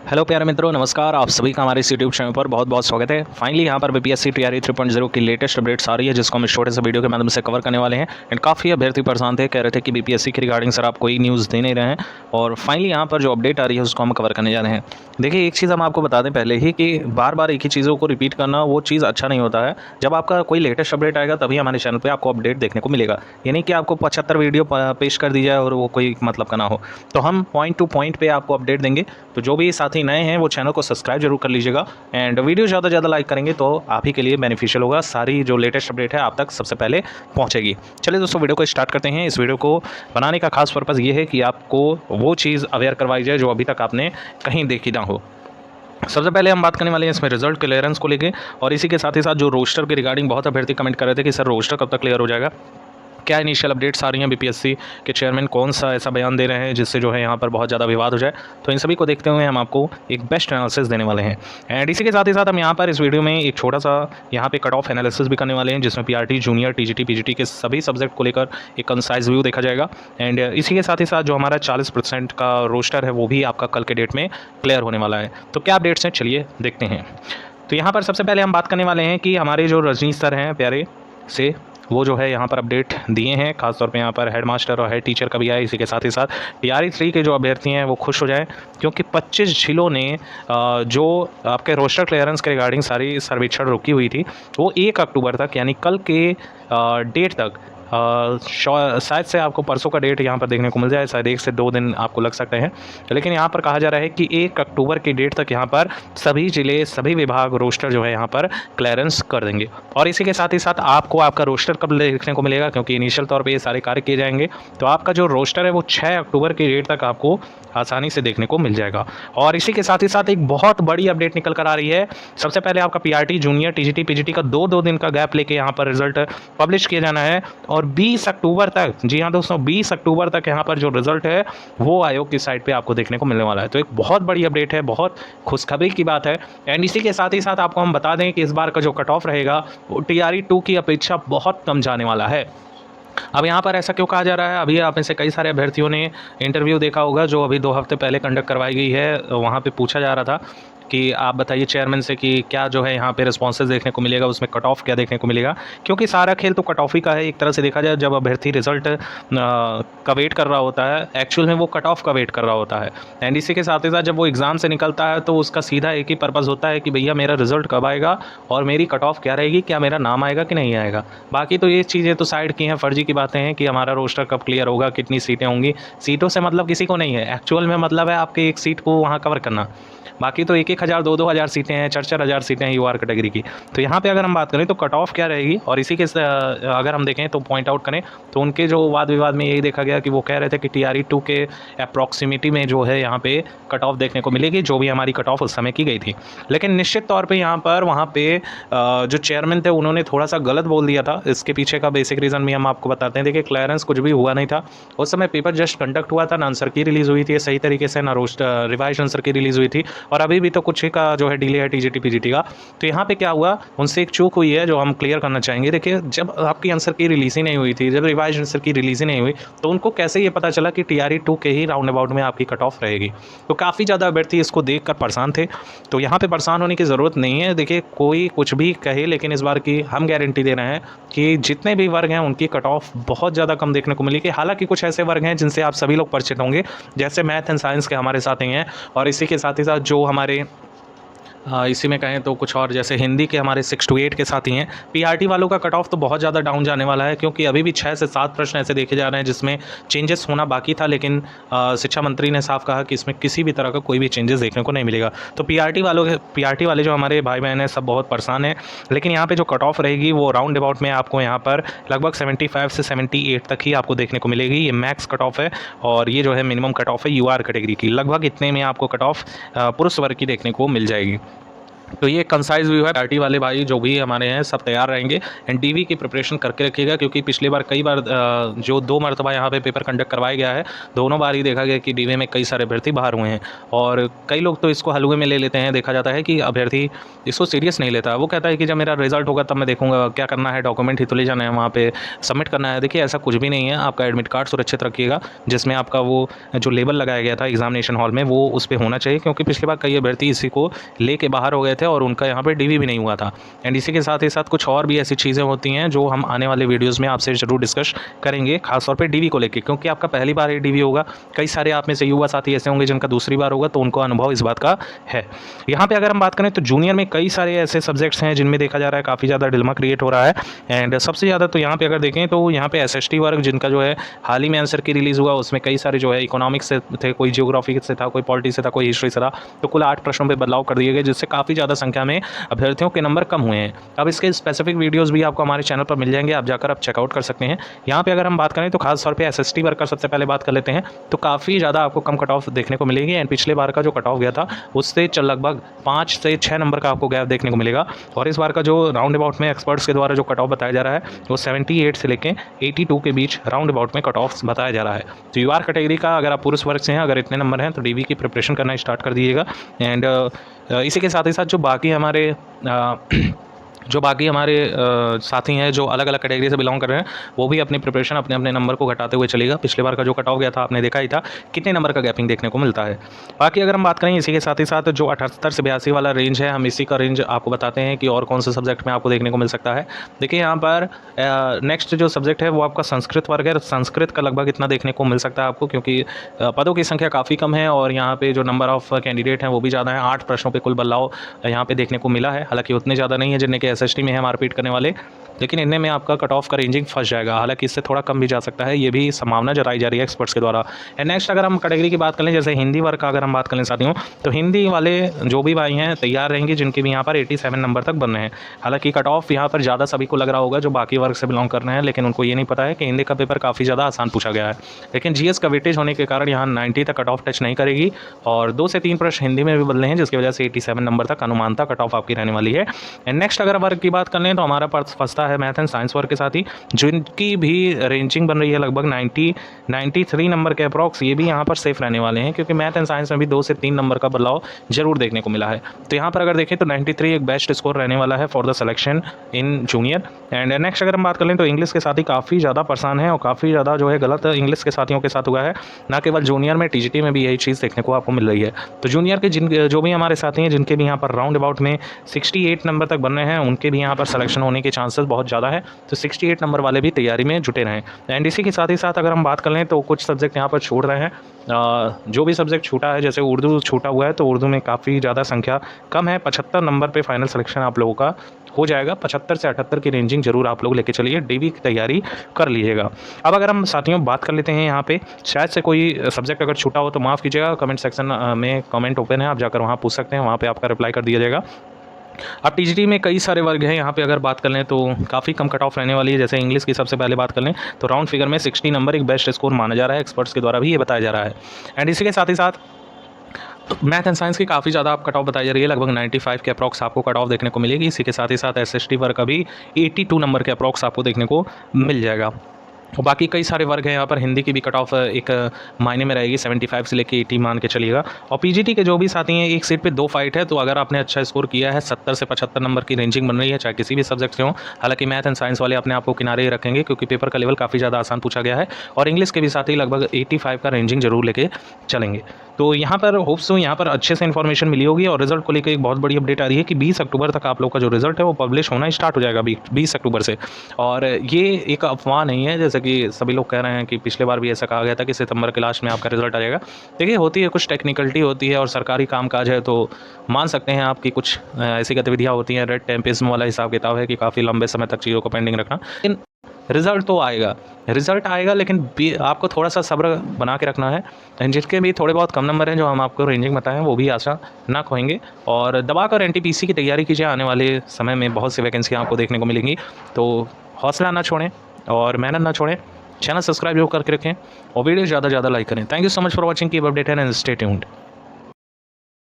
Hello प्यारे मित्रों, नमस्कार। आप सभी का हमारे इस यूट्यूब चैनल पर बहुत बहुत स्वागत है। फाइनली यहाँ पर बीपीएससी टीआरई 3.0 की लेटेस्ट अपडेट्स आ रही है, जिसको हम इस छोटे से वीडियो के माध्यम से कवर करने वाले हैं। एंड काफ़ी अभ्यर्थी परेशान थे, कह रहे थे कि बीपीएससी की रिगार्डिंग सर आप कोई न्यूज़ दे नहीं रहे हैं, और फाइनली यहाँ पर जो अपडेट आ रही है उसको हम कवर करने जा रहे हैं। देखिए, एक चीज़ हम आपको बता दें पहले ही कि बार बार एक ही चीज़ों को रिपीट करना वो चीज़ अच्छा नहीं होता है। जब आपका कोई लेटेस्ट अपडेट आएगा तभी हमारे चैनल पर आपको अपडेट देखने को मिलेगा। यानी कि आपको 75 वीडियो पेश कर दी जाए और वो कोई मतलब का ना हो। तो हम पॉइंट टू पॉइंट पे आपको अपडेट देंगे। तो जो भी साथी नए हैं वो चैनल को सब्सक्राइब जरूर कर लीजिएगा, एंड वीडियो ज़्यादा से ज़्यादा लाइक करेंगे तो आप ही के लिए बेनिफिशियल होगा। सारी जो लेटेस्ट अपडेट है आप तक सबसे पहले पहुंचेगी। चलिए दोस्तों, वीडियो को स्टार्ट करते हैं। इस वीडियो को बनाने का खास पर्पज़ ये है कि आपको वो चीज़ अवेयर करवाई जाए जो अभी तक आपने कहीं देखी ना हो। सबसे पहले हम बात करने वाले हैं इसमें रिजल्ट क्लियरेंस को लेके, और इसी के साथ ही साथ जो रोस्टर के रिगार्डिंग बहुत अभ्यर्थी कमेंट कर रहे थे कि सर रोस्टर कब तक क्लियर हो जाएगा, क्या इनिशियल अपडेट्स आ रही हैं, बीपीएससी के चेयरमैन कौन सा ऐसा बयान दे रहे हैं जिससे जो है यहाँ पर बहुत ज़्यादा विवाद हो जाए। तो इन सभी को देखते हुए हम आपको एक बेस्ट एनालिसिस देने वाले हैं। एंड इसी के साथ ही साथ हम यहाँ पर इस वीडियो में एक छोटा सा यहाँ पे कट ऑफ एनालिसिस भी करने वाले हैं, जिसमें पीआरटी, जूनियर, टीजीटी, पीजीटी के सभी सब्जेक्ट को लेकर एक कंसाइज व्यू देखा जाएगा। एंड इसी के साथ ही साथ जो हमारा 40% का रोस्टर है वो भी आपका कल के डेट में क्लियर होने वाला है। तो क्या अपडेट्स हैं, चलिए देखते हैं। तो यहाँ पर सबसे पहले हम बात करने वाले हैं कि हमारे जो रजनीश सर हैं प्यारे से, वो जो है यहाँ पर अपडेट दिए हैं। खासतौर पे यहाँ पर हेड मास्टर और हेड टीचर का भी आया। इसी के साथ ही साथ टीआरई 3 के जो अभ्यर्थी हैं वो खुश हो जाएं, क्योंकि 25 जिलों ने जो आपके रोस्टर क्लियरेंस के रिगार्डिंग सारी सर्वेक्षण रुकी हुई थी वो 1 अक्टूबर तक, यानी कल के डेट तक, शायद से आपको परसों का डेट यहाँ पर देखने को मिल जाए, शायद 1 से 2 दिन आपको लग सकते हैं, लेकिन यहाँ पर कहा जा रहा है कि 1 अक्टूबर की डेट तक यहाँ पर सभी जिले, सभी विभाग रोस्टर जो है यहाँ पर क्लियरेंस कर देंगे। और इसी के साथ ही साथ आपको आपका रोस्टर कब देखने को मिलेगा, क्योंकि इनिशियल तौर पर ये सारे कार्य किए जाएंगे, तो आपका जो रोस्टर है वो 6 अक्टूबर की डेट तक आपको आसानी से देखने को मिल जाएगा। और इसी के साथ ही साथ एक बहुत बड़ी अपडेट निकल कर आ रही है। सबसे पहले आपका पीआरटी, जूनियर, टीजीटी, पीजीटी का 2-2 दिन का गैप लेके यहाँ पर रिजल्ट पब्लिश किया जाना है, और 20 अक्टूबर तक, जी हाँ दोस्तों, 20 अक्टूबर तक यहाँ पर जो रिजल्ट है वो आयोग की साइट पे आपको देखने को मिलने वाला है। तो एक बहुत बड़ी अपडेट है, बहुत खुशखबरी की बात है। एंड इसी के साथ ही साथ आपको हम बता दें कि इस बार का जो कट ऑफ रहेगा वो टीआरई 2 की अपेक्षा बहुत कम जाने वाला है। अब यहाँ पर ऐसा क्यों कहा जा रहा है? अभी आप में से कई सारे अभ्यर्थियों ने इंटरव्यू देखा होगा जो अभी 2 हफ्ते पहले कंडक्ट करवाई गई है। वहाँ पे पूछा जा रहा था कि आप बताइए चेयरमैन से कि क्या जो है यहाँ पे रिस्पॉन्सेज देखने को मिलेगा, उसमें कट ऑफ क्या देखने को मिलेगा, क्योंकि सारा खेल तो कट ऑफ ही का है एक तरह से देखा जाए। जब अभ्यर्थी रिजल्ट का वेट कर रहा होता है, एक्चुअल में वो कट ऑफ का वेट कर रहा होता है। एंड इसी के साथ ही साथ जब वो एग्ज़ाम से निकलता है तो उसका सीधा एक ही पर्पज़ होता है कि भैया मेरा रिजल्ट कब आएगा और मेरी कट ऑफ क्या रहेगी, क्या मेरा नाम आएगा कि नहीं आएगा। बाकी तो ये चीज़ें तो साइड की हैं, फर्जी की बातें हैं कि हमारा रोस्टर कब क्लियर होगा, कितनी सीटें होंगी। सीटों से मतलब किसी को नहीं है, एक्चुअल में मतलब है आपके एक सीट को वहाँ कवर करना। बाकी तो 1-1 हज़ार, 2-2 हज़ार सीटें हैं, 4-4 हज़ार सीटें हैं यूआर कैटेगरी की। तो यहाँ पे अगर हम बात करें तो कट ऑफ क्या रहेगी, और इसी के अगर हम देखें तो पॉइंट आउट करें तो उनके जो वाद विवाद में यही देखा गया कि वो कह रहे थे कि टीआरई 2 के अप्रॉक्सीमेटी में जो है यहाँ पे कट ऑफ देखने को मिलेगी, जो भी हमारी कट ऑफ उस समय की गई थी। लेकिन निश्चित तौर पर यहाँ पर वहाँ पे जो चेयरमैन थे उन्होंने थोड़ा सा गलत बोल दिया था। इसके पीछे का बेसिक रीज़न भी हम आपको बताते हैं। देखिए, क्लियरेंस कुछ भी हुआ नहीं था उस समय, पेपर जस्ट कंडक्ट हुआ था, ना आंसर की रिलीज़ हुई थी सही तरीके से, ना रिवाइज आंसर की रिलीज़ हुई थी, और अभी भी तो कुछ का जो है डिले है टीजीटी पीजीटी का। तो यहाँ पे क्या हुआ, उनसे एक चूक हुई है जो हम क्लियर करना चाहेंगे। देखिए, जब आपकी आंसर की रिलीज ही नहीं हुई थी, जब रिवाइज आंसर की रिलीज ही नहीं हुई, तो उनको कैसे ये पता चला कि टीआरई 2 के ही राउंड अबाउट में आपकी कट ऑफ रहेगी। तो काफ़ी ज़्यादा अभ्यर्थी इसको देखकर परेशान थे। तो यहाँ पे परेशान होने की ज़रूरत नहीं है। देखिए, कोई कुछ भी कहे, लेकिन इस बार की हम गारंटी दे रहे हैं कि जितने भी वर्ग हैं उनकी कट ऑफ बहुत ज़्यादा कम देखने को मिलेगी। हालांकि कुछ ऐसे वर्ग हैं जिनसे आप सभी लोग परिचित होंगे, जैसे मैथ एंड साइंस के हमारे साथ ही हैं, और इसी के साथ ही साथ जो हमारे इसी में कहें तो कुछ और जैसे हिंदी के हमारे 6 to 8 के साथ ही हैं। पीआरटी वालों का कट ऑफ तो बहुत ज़्यादा डाउन जाने वाला है, क्योंकि अभी भी 6 से 7 प्रश्न ऐसे देखे जा रहे हैं जिसमें चेंजेस होना बाकी था, लेकिन शिक्षा मंत्री ने साफ कहा कि इसमें किसी भी तरह का कोई भी चेंजेस देखने को नहीं मिलेगा। तो पीआरटी वाले जो हमारे भाई बहन हैं सब बहुत परेशान हैं। लेकिन यहाँ पर जो कट ऑफ रहेगी वो राउंड अबाउट में आपको यहाँ पर लगभग 75 से 78 तक ही आपको देखने को मिलेगी। ये मैक्स कट ऑफ है, और ये जो है मिनिमम कट ऑफ है यूआर कैटेगरी की। लगभग इतने में आपको कट ऑफ पुरुष वर्ग की देखने को मिल जाएगी। तो ये कंसाइज व्यू है। पार्टी वाले भाई जो भी हमारे हैं सब तैयार रहेंगे एंड डीवी की प्रिपरेशन करके रखिएगा, क्योंकि पिछली बार कई बार जो 2 मरतबा यहाँ पे पेपर कंडक्ट करवाया गया है, दोनों बार ही देखा गया कि डीवी में कई सारे अभ्यर्थी बाहर हुए हैं। और कई लोग तो इसको हलवे में ले लेते हैं। देखा जाता है कि अभ्यर्थी इसको सीरियस नहीं लेता, वो कहता है कि जब मेरा रिजल्ट होगा तब मैं देखूँगा क्या करना है, डॉक्यूमेंट ही तो ले जाना है, वहाँ पे सबमिट करना है। देखिए ऐसा कुछ भी नहीं है। आपका एडमिट कार्ड सुरक्षित रखिएगा, जिसमें आपका वो जो लेबल लगाया गया था एग्जामिनेशन हॉल में वो उस पर होना चाहिए, क्योंकि पिछली बार कई अभ्यर्थी इसी को लेके बाहर हो गए थे और उनका यहाँ पे डीवी भी नहीं हुआ था। एंड इसी के साथ ही साथ कुछ और भी ऐसी चीज़ें होती हैं जो हम आने वाले वीडियोस में आपसे ज़रूर डिस्कस करेंगे, खासतौर पे डीवी को लेके, क्योंकि आपका पहली बार ये डीवी होगा। कई सारे आप में से युवा साथी ऐसे होंगे जिनका दूसरी बार होगा, तो उनको अनुभव इस बात का है। यहाँ पे अगर हम बात करें तो जूनियर में कई सारे ऐसे सब्जेक्ट्स हैं जिनमें देखा जा रहा है काफ़ी ज़्यादा डिलेमा क्रिएट हो रहा है। एंड सबसे ज़्यादा तो यहाँ पे अगर देखें तो यहाँ पे SST वर्ग जिनका जो है हाल ही में आंसर की रिलीज़ हुआ, उसमें कई सारे जो है इकोनॉमिक्स से थे, कोई जियोग्राफी से था, कोई पॉलिटी से था, कोई हिस्ट्री से था। तो कुल 8 प्रश्नों पर बदलाव कर दिए गए, जिससे काफ़ी ज़्यादा संख्या में अभ्यर्थियों के नंबर कम हुए हैं। अब इसके स्पेसिफिक वीडियोस भी आपको हमारे चैनल पर मिल जाएंगे, आप जाकर आप चेकआउट कर सकते हैं। यहाँ पे अगर हम बात करें तो खास तौर पे SST वर्ग का सबसे पहले बात कर लेते हैं, तो काफ़ी ज़्यादा आपको कम कट ऑफ देखने को मिलेगी। एंड पिछले बार का जो कट ऑफ गया था उससे लगभग 5 से 6 नंबर का आपको गैप देखने को मिलेगा। और इस बार का जो राउंड अबाउट में एक्सपर्ट्स के द्वारा जो कट ऑफ बताया जा रहा है वो 78 से लेकर 82 के बीच राउंड अबाउट में कट ऑफ बताया जा रहा है। तो UR कैटेगरी का अगर आप पुरुष वर्ग से हैं, अगर इतने नंबर हैं तो DV की प्रिपरेशन करना स्टार्ट कर दीजिएगा। एंड इसी के साथ ही साथ जो बाकी हमारे साथी हैं जो अलग अलग कैटेगरी से बिलोंग कर रहे हैं, वो भी अपनी प्रिपरेशन अपने अपने नंबर को घटाते हुए चलेगा। पिछले बार का जो कट ऑफ गया था आपने देखा ही था कितने नंबर का गैपिंग देखने को मिलता है। बाकी अगर हम बात करें इसी के साथ ही साथ जो 78 से 82 वाला रेंज है, हम इसी का रेंज आपको बताते हैं कि और कौन से सब्जेक्ट में आपको देखने को मिल सकता है। देखिए यहाँ पर नेक्स्ट जो सब्जेक्ट है वो आपका संस्कृत वर्ग है। संस्कृत का लगभग इतना देखने को मिल सकता है आपको, क्योंकि पदों की संख्या काफ़ी कम है और यहाँ पे जो नंबर ऑफ कैंडिडेट हैं वो भी ज़्यादा है। 8 प्रश्नों पे कुल बदलाव यहाँ पे देखने को मिला है, हालांकि उतने ज़्यादा नहीं है जिनने के SST में है मारपीट करने वाले, लेकिन इनमें में आपका कट ऑफ का रेंजिंग फंस जाएगा। हालांकि इससे थोड़ा कम भी जा सकता है, ये भी संभावना जताई जा रही है एक्सपर्ट्स के द्वारा। एंड नेक्स्ट अगर हम कैटेगरी की बात करें, जैसे हिंदी वर्ग का अगर हम बात करें साथियों, तो हिंदी वाले जो भी भाई हैं तैयार रहेंगे, जिनके भी यहाँ पर 87 नंबर तक बन रहे हैं। हालांकि कट ऑफ यहाँ पर ज़्यादा सभी को लग रहा होगा जो बाकी वर्ग से बिलोंग कर रहे हैं, लेकिन उनको ये नहीं पता है कि हिंदी का पेपर काफ़ी ज़्यादा आसान पूछा गया है। लेकिन GS का वेटेज होने के कारण यहाँ 90 तक कट ऑफ टच नहीं करेगी और 2 से 3 प्रश्न हिंदी में भी बदले हैं, जिसकी वजह से 87 नंबर तक अनुमानता कट ऑफ आपकी रहने वाली है। एंड नेक्स्ट अगर वर्ग की बात कर लें तो हमारा फंसता है मैथ एंड साइंस वर्ग के साथ ही, जिनकी भी रेंजिंग बन रही है लगभग 93 नंबर के अप्रॉक्स। ये भी यहाँ पर सेफ रहने वाले हैं, क्योंकि मैथ एंड साइंस में भी 2 से 3 नंबर का बदलाव जरूर देखने को मिला है। तो यहाँ पर अगर देखें तो 93 एक बेस्ट स्कोर रहने वाला है for the selection in junior. And next अगर हम बात करें तो इंग्लिश के साथ ही काफ़ी ज़्यादा परेशान है और काफ़ी ज़्यादा जो है गलत इंग्लिश के साथियों के साथ हुआ है। ना केवल जूनियर में, TGT में भी यही चीज़ देखने को आपको मिल रही है। तो जूनियर के जो भी हमारे साथी हैं जिनके भी यहाँ पर राउंड अबाउट में 68 नंबर तक बन रहे हैं, उनके भी यहाँ पर सिलेक्शन होने के चांसेस बहुत ज़्यादा है। तो 68 नंबर वाले भी तैयारी में जुटे रहें। एंड इसी के साथ ही साथ अगर हम बात कर लें तो कुछ सब्जेक्ट यहाँ पर छूट रहे हैं। जो भी सब्जेक्ट छूटा है, जैसे उर्दू छूटा हुआ है, तो उर्दू में काफ़ी ज़्यादा संख्या कम है। 75 नंबर पे फाइनल सिलेक्शन आप लोगों का हो जाएगा। 75 से 78 की रेंजिंग जरूर आप लोग लेके चलिए, DV की तैयारी कर लीजिएगा। अब अगर हम साथियों बात कर लेते हैं यहाँ पे, शायद से कोई सब्जेक्ट अगर छूटा हो तो माफ़ कीजिएगा, कमेंट सेक्शन में कमेंट ओपन है, आप जाकर वहाँ पूछ सकते हैं, वहाँ पर आपका रिप्लाई कर दिया जाएगा। अब TGT में कई सारे वर्ग हैं, यहाँ पे अगर बात कर लें तो काफ़ी कम कट ऑफ रहने वाली है। जैसे इंग्लिश की सबसे पहले बात कर लें तो राउंड फिगर में 60 नंबर एक बेस्ट स्कोर माना जा रहा है, एक्सपर्ट्स के द्वारा भी ये बताया जा रहा है। एंड इसी के साथ ही साथ मैथ एंड साइंस की काफ़ी ज़्यादा आप कट ऑफ बताई जा रही है, लगभग 95 के अप्रॉक्स आपको कट ऑफ देखने को मिलेगी। इसी के साथ ही साथ SST वर्ग का भी 82 नंबर के अप्रॉक्स आपको देखने को मिल जाएगा। और बाकी कई सारे वर्ग हैं यहाँ पर। हिंदी की भी कट ऑफ एक मायने में रहेगी, 75 से लेके 80 मान के चलिएगा। और PGT के जो भी साथी हैं, एक सीट पे 2 फाइट है, तो अगर आपने अच्छा स्कोर किया है, 70 से 75 नंबर की रेंजिंग बन रही है, चाहे किसी भी सब्जेक्ट से हो। हालांकि मैथ एंड साइंस वाले अपने आप को किनारे ही रखेंगे, क्योंकि पेपर का लेवल काफ़ी ज़्यादा आसान पूछा गया है। और इंग्लिश के भी साथ ही लगभग 85 का रेंजिंग जरूर लेके चलेंगे। तो यहाँ पर होप्स हूँ यहाँ पर अच्छे से इन्फॉर्मेशन मिली होगी। और रिजल्ट को लेकर एक बहुत बड़ी अपडेट आ रही है कि 20 अक्टूबर तक आप लोग का जो रिजल्ट है वो पब्लिश होना स्टार्ट हो जाएगा 20 अक्टूबर से। और ये एक अफवाह नहीं है, जैसे कि सभी लोग कह रहे हैं कि पिछले बार भी ऐसा कहा गया था कि सितंबर के लास्ट में आपका रिजल्ट आ जाएगा। देखिए होती है, कुछ टेक्निकलिटी होती है और सरकारी कामकाज है, तो मान सकते हैं आपकी कुछ ऐसी गतिविधियाँ होती हैं। रेड टेम्पिज्म वाला हिसाब किताब है कि काफ़ी लंबे समय तक चीज़ों को पेंडिंग रखना, लेकिन रिज़ल्ट तो आएगा, रिज़ल्ट आएगा, लेकिन आपको थोड़ा सा सब्र बना के रखना है। जिसके भी थोड़े बहुत कम नंबर हैं जो हम आपको रेंजिंग बताएं, वो भी आशा ना खोएंगे। और दबाकर NTPC की तैयारी कीजिए, आने वाले समय में बहुत सी वैकेंसियाँ आपको देखने को मिलेंगी। तो हौसला ना छोड़ें और मेहनत ना छोड़ें। चैनल सब्सक्राइब जरूर करके रखें और वीडियो ज़्यादा से ज़्यादा लाइक करें। Thank you so much for watching, keep updated and stay tuned.